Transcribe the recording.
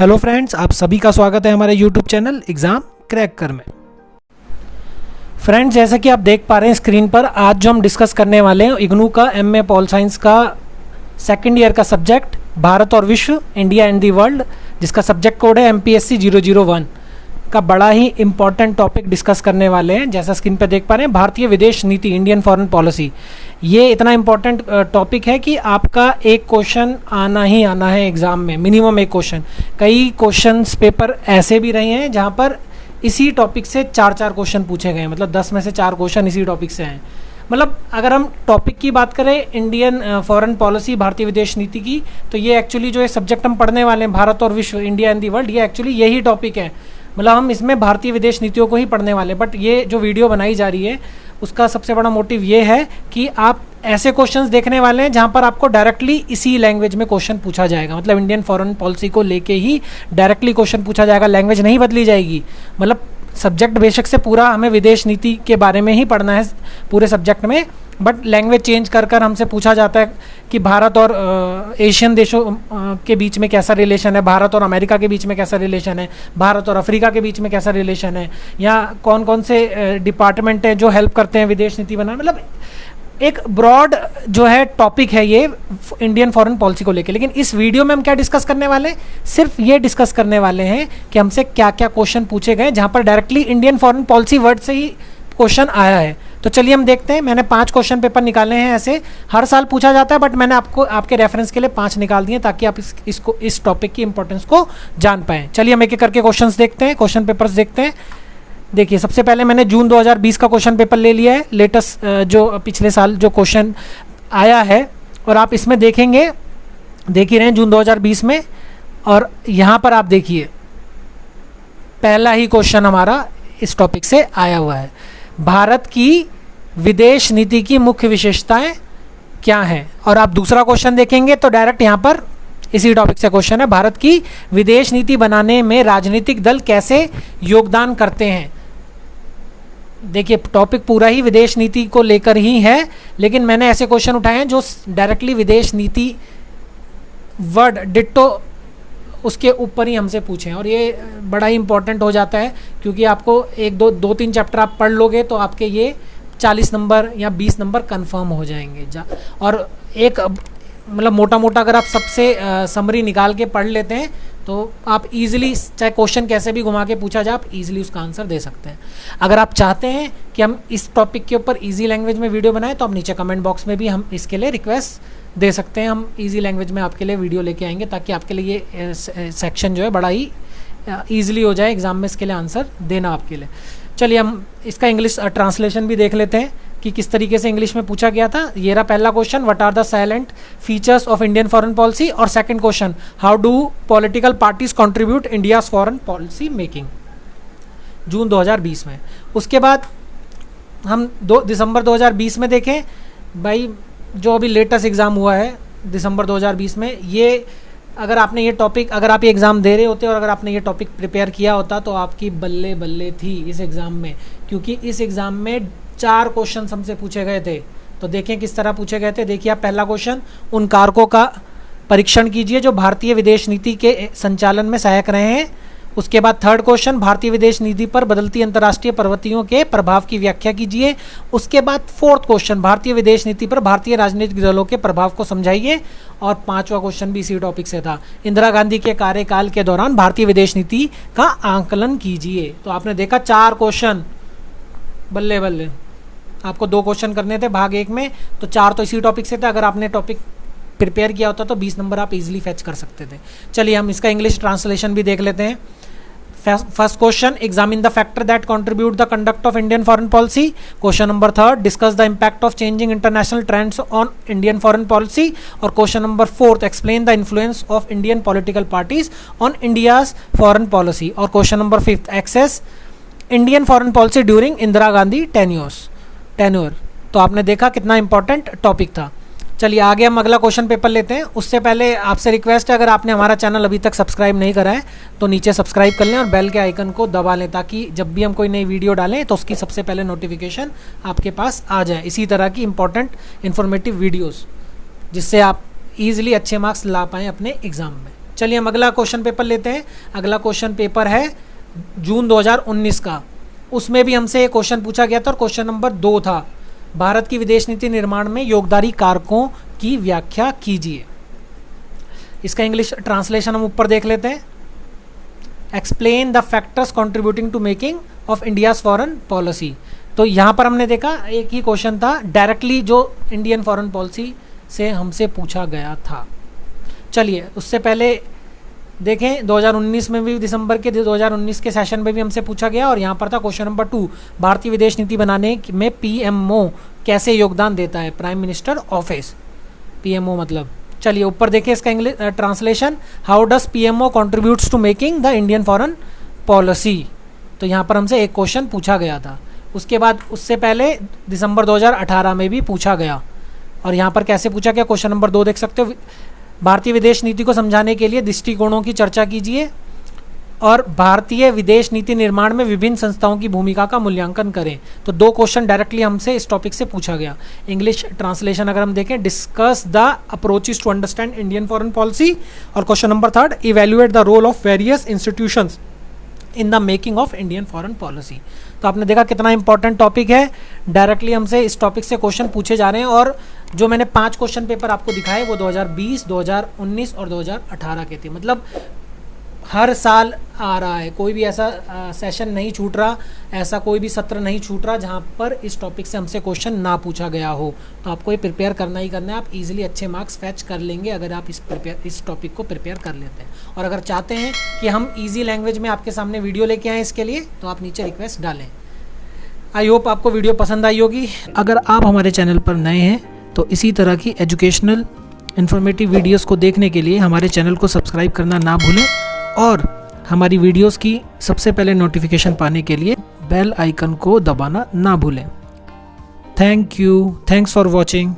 Hello friends, आप सभी का स्वागत है हमारे यूट्यूब चैनल एग्ज़ाम क्रैक कर में। फ्रेंड्स, जैसा कि आप देख पा रहे हैं स्क्रीन पर, आज जो हम डिस्कस करने वाले हैं इग्नू का एमए पॉल साइंस का सेकेंड ईयर का सब्जेक्ट भारत और विश्व, इंडिया एंड दी वर्ल्ड, जिसका सब्जेक्ट कोड है MPSC 001 का बड़ा ही इंपॉर्टेंट टॉपिक डिस्कस करने वाले हैं। जैसा स्क्रीन पर देख पा रहे हैं, भारतीय विदेश नीति, इंडियन फॉरेन पॉलिसी। ये इतना इंपॉर्टेंट टॉपिक है कि आपका एक क्वेश्चन आना ही आना है एग्ज़ाम में, मिनिमम एक क्वेश्चन। कई क्वेश्चंस पेपर ऐसे भी रहे हैं जहाँ पर इसी टॉपिक से 4 क्वेश्चन पूछे गए हैं, मतलब 10 में से 4 क्वेश्चन इसी टॉपिक से हैं। मतलब अगर हम टॉपिक की बात करें इंडियन फॉरेन पॉलिसी, भारतीय विदेश नीति की, तो ये एक्चुअली जो है सब्जेक्ट हम पढ़ने वाले हैं, भारत और विश्व, इंडिया एंड दी वर्ल्ड, ये एक्चुअली यही टॉपिक है। मतलब हम इसमें भारतीय विदेश नीतियों को ही पढ़ने वाले हैं। बट ये जो वीडियो बनाई जा रही है उसका सबसे बड़ा मोटिव ये है कि आप ऐसे क्वेश्चंस देखने वाले हैं जहां पर आपको डायरेक्टली इसी लैंग्वेज में क्वेश्चन पूछा जाएगा। मतलब इंडियन फॉरेन पॉलिसी को लेके ही डायरेक्टली क्वेश्चन पूछा जाएगा, लैंग्वेज नहीं बदली जाएगी। मतलब सब्जेक्ट बेशक से पूरा हमें विदेश नीति के बारे में ही पढ़ना है पूरे सब्जेक्ट में, बट लैंग्वेज चेंज कर कर हमसे पूछा जाता है कि भारत और एशियन देशों के बीच में कैसा रिलेशन है, भारत और अमेरिका के बीच में कैसा रिलेशन है, भारत और अफ्रीका के बीच में कैसा रिलेशन है, या कौन कौन से डिपार्टमेंट हैं जो हेल्प करते हैं विदेश नीति बनाने। मतलब एक ब्रॉड जो है टॉपिक है ये इंडियन फॉरेन पॉलिसी को लेके। लेकिन इस वीडियो में हम क्या डिस्कस करने वाले हैं, सिर्फ ये डिस्कस करने वाले हैं कि हमसे क्या क्या क्वेश्चन पूछे गए जहाँ पर directly Indian foreign policy word से ही क्वेश्चन आया है। तो चलिए हम देखते हैं। मैंने 5 क्वेश्चन पेपर निकाले हैं, ऐसे हर साल पूछा जाता है, बट मैंने आपको आपके रेफरेंस के लिए 5 निकाल दिए ताकि आप इस टॉपिक की इंपॉर्टेंस को जान पाएँ। चलिए हम एक एक करके क्वेश्चंस देखते हैं, क्वेश्चन पेपर्स देखते हैं। देखिए, सबसे पहले मैंने जून 2020 का क्वेश्चन पेपर ले लिया है, लेटेस्ट जो पिछले साल जो क्वेश्चन आया है, और आप इसमें देखेंगे, देख ही रहे हैं जून 2020 में। और यहाँ पर आप देखिए पहला ही क्वेश्चन हमारा इस टॉपिक से आया हुआ है, भारत की विदेश नीति की मुख्य विशेषताएं क्या हैं। और आप दूसरा क्वेश्चन देखेंगे तो डायरेक्ट यहाँ पर इसी टॉपिक से क्वेश्चन है, भारत की विदेश नीति बनाने में राजनीतिक दल कैसे योगदान करते हैं। देखिए, टॉपिक पूरा ही विदेश नीति को लेकर ही है, लेकिन मैंने ऐसे क्वेश्चन उठाए हैं जो डायरेक्टली विदेश नीति वर्ड डिट्टो उसके ऊपर ही हमसे पूछें। और ये बड़ा ही इंपॉर्टेंट हो जाता है, क्योंकि आपको 1-2-3 चैप्टर आप पढ़ लोगे तो आपके ये 40 नंबर या 20 नंबर कंफर्म हो जाएंगे। और एक मतलब मोटा मोटा अगर आप सबसे समरी निकाल के पढ़ लेते हैं तो आप इजीली, चाहे क्वेश्चन कैसे भी घुमा के पूछा जाए, आप इजीली उसका आंसर दे सकते हैं। अगर आप चाहते हैं कि हम इस टॉपिक के ऊपर इजी लैंग्वेज में वीडियो बनाएं तो आप नीचे कमेंट बॉक्स में भी हम इसके लिए रिक्वेस्ट दे सकते हैं। हम इजी लैंग्वेज में आपके लिए वीडियो लेके आएंगे ताकि आपके लिए ये सेक्शन जो है बड़ा ही ईजिली हो जाए एग्जाम में इसके लिए आंसर देना आपके लिए। चलिए हम इसका इंग्लिश ट्रांसलेशन भी देख लेते हैं कि किस तरीके से इंग्लिश में पूछा गया था। ये रहा पहला question, what are the silent features of Indian foreign policy. और second question, how do political parties contribute India's foreign policy making, June 2020 में। उसके बाद हम दिसंबर 2020 में देखें, भाई जो अभी लेटेस्ट एग्ज़ाम हुआ है दिसंबर 2020 में, ये अगर आपने ये टॉपिक, अगर आप ये एग्ज़ाम दे रहे होते और अगर आपने ये टॉपिक प्रिपेयर किया होता तो आपकी बल्ले बल्ले थी इस एग्ज़ाम में, क्योंकि इस एग्ज़ाम में 4 क्वेश्चन हमसे पूछे गए थे। तो देखें किस तरह पूछे गए थे। देखिए आप, पहला क्वेश्चन, उन कारकों का परीक्षण कीजिए जो भारतीय विदेश नीति के संचालन में सहायक रहे हैं। उसके बाद थर्ड क्वेश्चन, भारतीय विदेश नीति पर बदलती अंतर्राष्ट्रीय प्रवृत्तियों के प्रभाव की व्याख्या कीजिए। उसके बाद फोर्थ क्वेश्चन, भारतीय विदेश नीति पर भारतीय राजनीतिक दलों के प्रभाव को समझाइए। और 5वां क्वेश्चन भी इसी टॉपिक से था, इंदिरा गांधी के कार्यकाल के दौरान भारतीय विदेश नीति का आंकलन कीजिए। तो आपने देखा 4 क्वेश्चन, बल्ले बल्ले। आपको 2 क्वेश्चन करने थे भाग 1 में, तो 4 तो इसी टॉपिक से थे। अगर आपने टॉपिक प्रिपेयर किया होता तो 20 नंबर आप इजीली फेच कर सकते थे। चलिए हम इसका इंग्लिश ट्रांसलेशन भी देख लेते हैं। First question, examine the factor that contribute the conduct of Indian foreign policy. Question number 3, discuss the impact of changing international trends on Indian foreign policy. और question number 4, explain the influence of Indian political parties on India's foreign policy. और question number 5, access Indian foreign policy during Indira Gandhi tenure. तो आपने देखा कितना important topic था। चलिए आगे हम अगला क्वेश्चन पेपर लेते हैं। उससे पहले आपसे रिक्वेस्ट है, अगर आपने हमारा चैनल अभी तक सब्सक्राइब नहीं करा है तो नीचे सब्सक्राइब कर लें और बेल के आइकन को दबा लें, ताकि जब भी हम कोई नई वीडियो डालें तो उसकी सबसे पहले नोटिफिकेशन आपके पास आ जाए। इसी तरह की इंपॉर्टेंट इन्फॉर्मेटिव वीडियोज़, जिससे आप ईजिली अच्छे मार्क्स ला पाएँ अपने एग्ज़ाम में। चलिए हम अगला क्वेश्चन पेपर लेते हैं। अगला क्वेश्चन पेपर है जून 2019 का। उसमें भी हमसे एक क्वेश्चन पूछा गया था और क्वेश्चन नंबर 2 था, भारत की विदेश नीति निर्माण में योगदानी कारकों की व्याख्या कीजिए। इसका इंग्लिश ट्रांसलेशन हम ऊपर देख लेते हैं। Explain the factors contributing to making of India's foreign policy. तो यहाँ पर हमने देखा एक ही क्वेश्चन था डायरेक्टली जो इंडियन फॉरेन पॉलिसी से हमसे पूछा गया था। चलिए उससे पहले देखें 2019 में भी, दिसंबर के 2019 के सेशन में भी हमसे पूछा गया और यहाँ पर था क्वेश्चन नंबर 2, भारतीय विदेश नीति बनाने में पीएमओ कैसे योगदान देता है, प्राइम मिनिस्टर ऑफिस, पीएमओ मतलब। चलिए ऊपर देखिए इसका English translation, how does PMO contributes to making the Indian foreign policy. तो यहाँ पर हमसे एक क्वेश्चन पूछा गया था। उसके बाद उससे पहले दिसंबर 2018 में भी पूछा गया और यहाँ पर कैसे पूछा गया, क्वेश्चन नंबर 2 देख सकते हो, भारतीय विदेश नीति को समझाने के लिए दृष्टिकोणों की चर्चा कीजिए और भारतीय विदेश नीति निर्माण में विभिन्न संस्थाओं की भूमिका का मूल्यांकन करें। तो 2 क्वेश्चन डायरेक्टली हमसे इस टॉपिक से पूछा गया। इंग्लिश ट्रांसलेशन अगर हम देखें, discuss the approaches to understand Indian foreign policy, और question number 3, evaluate the role of various institutions in the making of Indian foreign policy. तो आपने देखा कितना इंपॉर्टेंट टॉपिक है, डायरेक्टली हमसे इस टॉपिक से क्वेश्चन पूछे जा रहे हैं। और जो मैंने 5 क्वेश्चन पेपर आपको दिखाए वो 2020, 2019 और 2018 के थे। मतलब हर साल आ रहा है, कोई भी ऐसा सेशन नहीं छूट रहा, ऐसा कोई भी सत्र नहीं छूट रहा जहाँ पर इस टॉपिक से हमसे क्वेश्चन ना पूछा गया हो। तो आपको ये प्रिपेयर करना ही करना है, आप इजीली अच्छे मार्क्स फैच कर लेंगे अगर आप इस टॉपिक को प्रिपेयर कर लेते हैं। और अगर चाहते हैं कि हम ईजी लैंग्वेज में आपके सामने वीडियो लेके आएँ इसके लिए, तो आप नीचे रिक्वेस्ट डालें। आई होप आपको वीडियो पसंद आई होगी। अगर आप हमारे चैनल पर नए हैं तो इसी तरह की एजुकेशनल इन्फॉर्मेटिव वीडियोस को देखने के लिए हमारे चैनल को सब्सक्राइब करना ना भूलें और हमारी वीडियोस की सबसे पहले नोटिफिकेशन पाने के लिए बेल आइकन को दबाना ना भूलें। Thank you, thanks for watching.